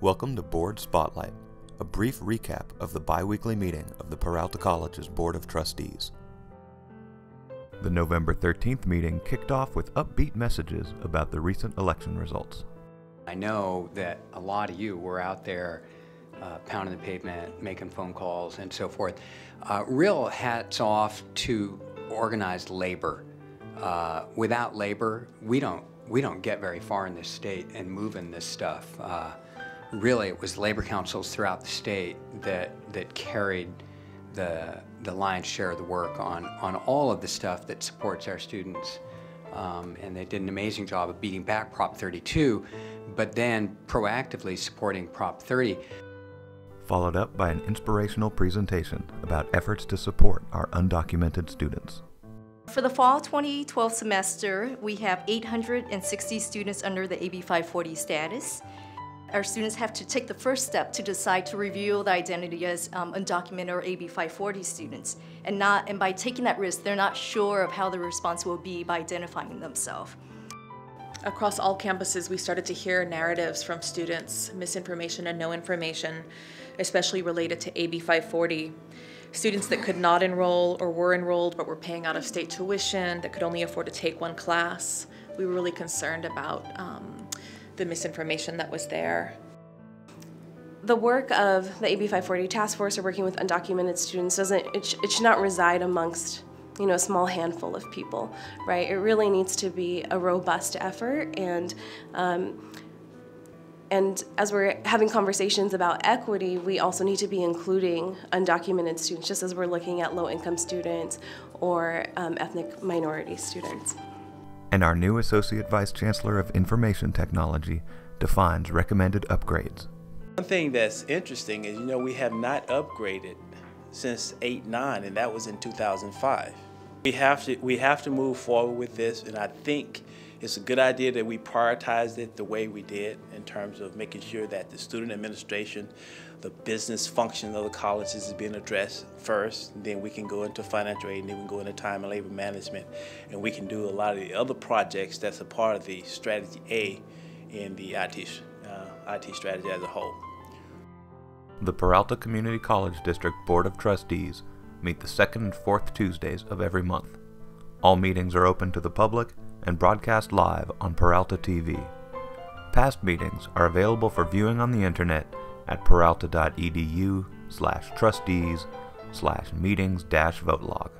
Welcome to Board Spotlight, a brief recap of the bi-weekly meeting of the Peralta College's Board of Trustees. The November 13th meeting kicked off with upbeat messages about the recent election results. I know that a lot of you were out there pounding the pavement, making phone calls, and so forth. Real hats off to organized labor. Without labor, we don't get very far in this state and moving this stuff. Really, it was labor councils throughout the state that carried the lion's share of the work on all of the stuff that supports our students. And they did an amazing job of beating back Prop 32, but then proactively supporting Prop 30. Followed up by an inspirational presentation about efforts to support our undocumented students. For the fall 2012 semester, we have 860 students under the AB 540 status. Our students have to take the first step to decide to reveal the identity as undocumented or AB 540 students. And by taking that risk, they're not sure of how the response will be by identifying themselves. Across all campuses, we started to hear narratives from students, misinformation and no information, especially related to AB 540. Students that could not enroll or were enrolled but were paying out-of-state tuition, that could only afford to take one class. We were really concerned about the misinformation that was there. The work of the AB 540 task force or working with undocumented students it should not reside amongst a small handful of people, right? It really needs to be a robust effort, and as we're having conversations about equity, we also need to be including undocumented students, just as we're looking at low-income students or ethnic minority students. And our new Associate Vice Chancellor of Information Technology defines recommended upgrades. One thing that's interesting is, we have not upgraded since 8-9, and that was in 2005. We have to move forward with this, and I think it's a good idea that we prioritized it the way we did in terms of making sure that the student administration, the business function of the colleges is being addressed first, and then we can go into financial aid, and then we can go into time and labor management, and we can do a lot of the other projects that's a part of the strategy A in the IT strategy as a whole. The Peralta Community College District Board of Trustees meet the second and fourth Tuesdays of every month. All meetings are open to the public and broadcast live on Peralta TV. Past meetings are available for viewing on the internet at peralta.edu/trustees/meetings-votelog.